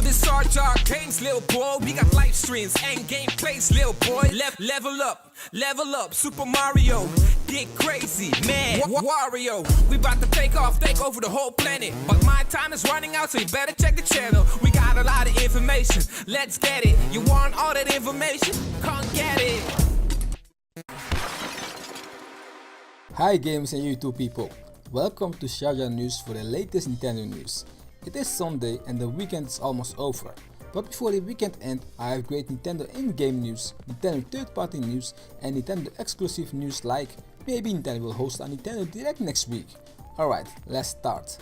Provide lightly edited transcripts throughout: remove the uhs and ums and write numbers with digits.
the SharJah games, little boy. We got live streams and gameplays, little boy. Level up, Super Mario. Get crazy, man. Wario. We about to take over the whole planet. But my time is running out, so you better check the channel. We got a lot of information. Let's get it. You want all that information? Come get it. Hi gamers and YouTube people. Welcome to SharJahNews for the latest Nintendo news. It is Sunday and the weekend is almost over. But before the weekend ends, I have great Nintendo in-game news, Nintendo third-party news and Nintendo exclusive news like maybe Nintendo will host a Nintendo Direct next week. Alright, let's start.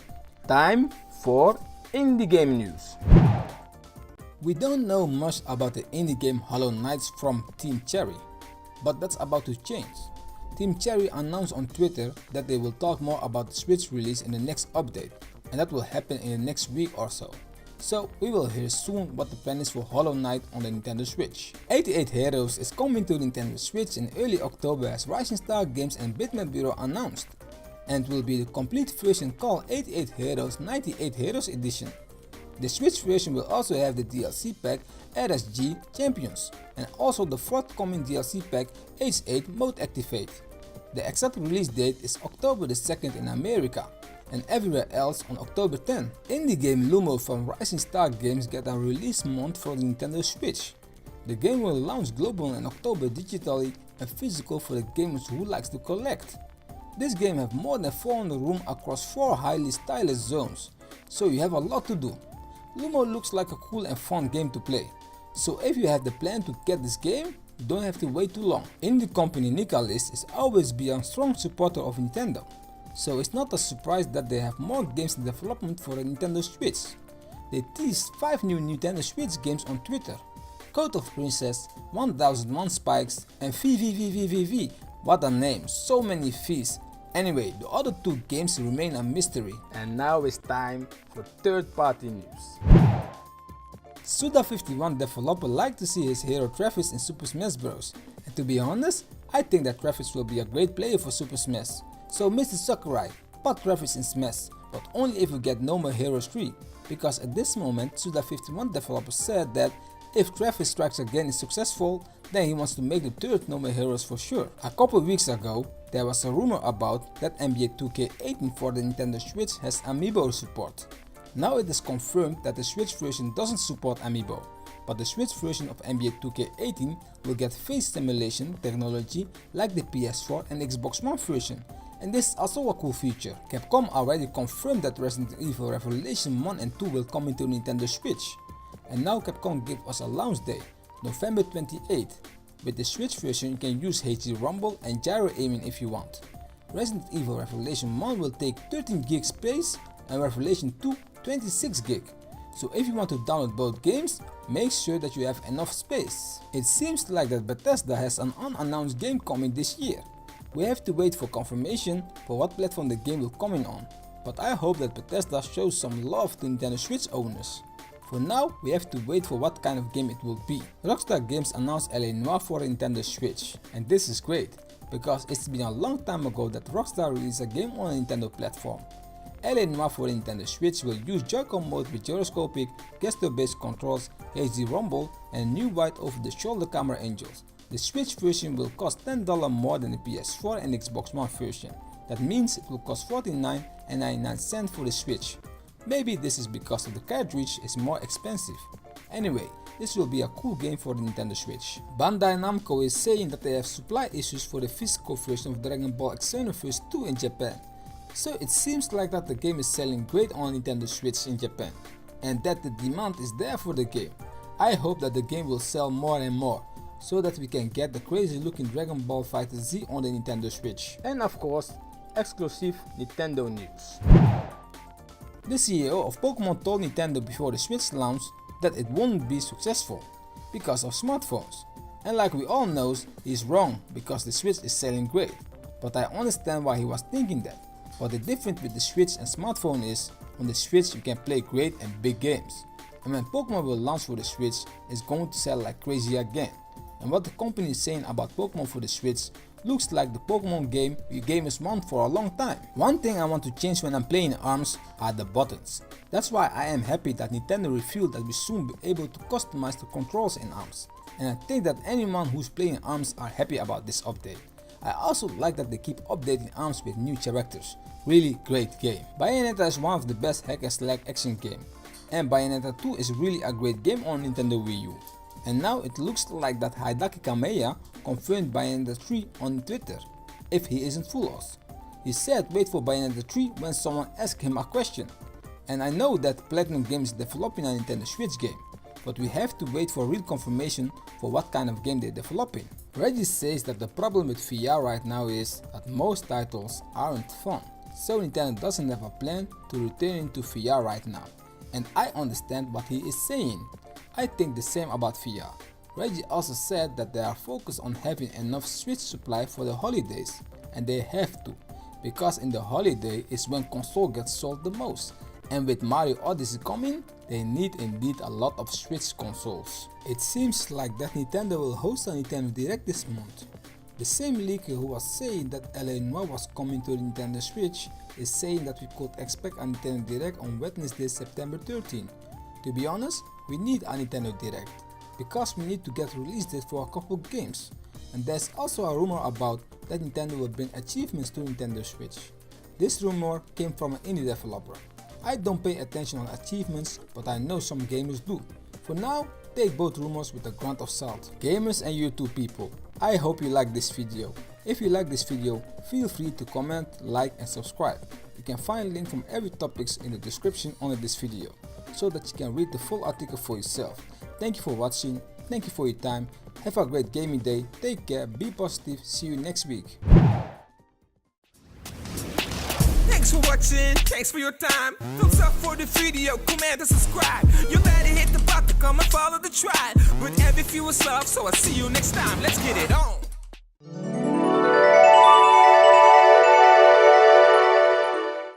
Time for indie game news. We don't know much about the indie game Hollow Knight from Team Cherry, but that's about to change. Team Cherry announced on Twitter that they will talk more about the Switch release in the next update, and that will happen in the next week or so. So we will hear soon what the plan is for Hollow Knight on the Nintendo Switch. 88 Heroes is coming to Nintendo Switch in early October as Rising Star Games and Bitmap Bureau announced, and will be the complete version called 88 Heroes 98 Heroes Edition. The Switch version will also have the DLC pack RSG Champions and also the forthcoming DLC pack H8 Mode Activate. The exact release date is October the 2nd in America and everywhere else on October 10. Indie game Lumo from Rising Star Games get a release month for the Nintendo Switch. The game will launch global in October digitally and physical for the gamers who likes to collect. This game have more than 400 room across 4 highly stylish zones, so you have a lot to do. Lumo looks like a cool and fun game to play, so if you have the plan to get this game, you don't have to wait too long. Indie company Nicalis is always been a strong supporter of Nintendo, so it's not a surprise that they have more games in development for the Nintendo Switch. They teased 5 new Nintendo Switch games on Twitter: Code of Princess, 1001 Spikes and VVVVVV. What a name, so many V's. Anyway, the other 2 games remain a mystery. And now it's time for third-party news. Suda51 developer liked to see his hero Travis in Super Smash Bros. And to be honest, I think that Travis will be a great player for Super Smash. So Mr. Sakurai, put Travis in Smash, but only if we get No More Heroes 3, because at this moment Suda51 developer said that if Travis Strikes Again is successful, then he wants to make the third No More Heroes for sure. A couple weeks ago, there was a rumor about that NBA 2K18 for the Nintendo Switch has Amiibo support. Now it is confirmed that the Switch version doesn't support Amiibo, but the Switch version of NBA 2K18 will get face simulation technology like the PS4 and Xbox One version. And this is also a cool feature. Capcom already confirmed that Resident Evil Revelation 1 and 2 will come into Nintendo Switch. And now Capcom gave us a launch day, November 28th. With the Switch version you can use HD rumble and gyro aiming if you want. Resident Evil Revelation 1 will take 13 GB space and Revelation 2 26 GB. So if you want to download both games, make sure that you have enough space. It seems like that Bethesda has an unannounced game coming this year. We have to wait for confirmation for what platform the game will come in on, but I hope that Bethesda shows some love to Nintendo Switch owners. For now, we have to wait for what kind of game it will be. Rockstar Games announced L.ANoire for Nintendo Switch, and this is great, because it's been a long time ago that Rockstar released a game on a Nintendo platform. L.ANoire for Nintendo Switch will use Joy-Con mode with gyroscopic, gesture-based controls, HD rumble and new wide over-the-shoulder camera angles. The Switch version will cost $10 more than the PS4 and Xbox One version. That means it will cost $49.99 for the Switch. Maybe this is because the cartridge is more expensive. Anyway, this will be a cool game for the Nintendo Switch. Bandai Namco is saying that they have supply issues for the physical version of Dragon Ball Xenoverse 2 in Japan. So it seems like that the game is selling great on Nintendo Switch in Japan, and that the demand is there for the game. I hope that the game will sell more and more, so that we can get the crazy looking Dragon Ball FighterZ on the Nintendo Switch. And of course, exclusive Nintendo news. The CEO of Pokemon told Nintendo before the Switch launch that it won't be successful because of smartphones. And like we all know, he's wrong because the Switch is selling great. But I understand why he was thinking that. But the difference with the Switch and smartphone is, on the Switch you can play great and big games. And when Pokemon will launch for the Switch, it's going to sell like crazy again. And what the company is saying about Pokemon for the Switch looks like the Pokemon game we gamers want for a long time. One thing I want to change when I'm playing ARMS are the buttons. That's why I am happy that Nintendo revealed that we soon be able to customize the controls in ARMS. And I think that anyone who's playing ARMS are happy about this update. I also like that they keep updating ARMS with new characters. Really great game. Bayonetta is one of the best hack and slash action game. And Bayonetta 2 is really a great game on Nintendo Wii U. And now it looks like that Hideki Kamiya confirmed Bayonetta 3 on Twitter, if he isn't fool us. He said wait for Bayonetta 3 when someone asked him a question. And I know that Platinum Games is developing a Nintendo Switch game, but we have to wait for real confirmation for what kind of game they're developing. Reggie says that the problem with VR right now is that most titles aren't fun, so Nintendo doesn't have a plan to return into VR right now. And I understand what he is saying. I think the same about VR. Reggie also said that they are focused on having enough Switch supply for the holidays, and they have to, because in the holiday is when console gets sold the most. And with Mario Odyssey coming, they need indeed a lot of Switch consoles. It seems like that Nintendo will host a Nintendo Direct this month. The same leaker who was saying that L.ANoire was coming to the Nintendo Switch is saying that we could expect a Nintendo Direct on Wednesday, September 13. To be honest, we need a Nintendo Direct, because we need to get release date for a couple games. And there's also a rumor about that Nintendo will bring achievements to Nintendo Switch. This rumor came from an indie developer. I don't pay attention on achievements, but I know some gamers do. For now, take both rumors with a grain of salt. Gamers and YouTube people, I hope you like this video. If you like this video, feel free to comment, like and subscribe. You can find links from every topics in the description under this video, so that you can read the full article for yourself. Thank you for watching, thank you for your time, have a great gaming day, take care, be positive, see you next week. Thanks for watching, thanks for your time. Thumbs up for the video, comment and subscribe. You better hit the button, come and follow the tribe. But every few is love, so I'll see you next time. Let's get it on.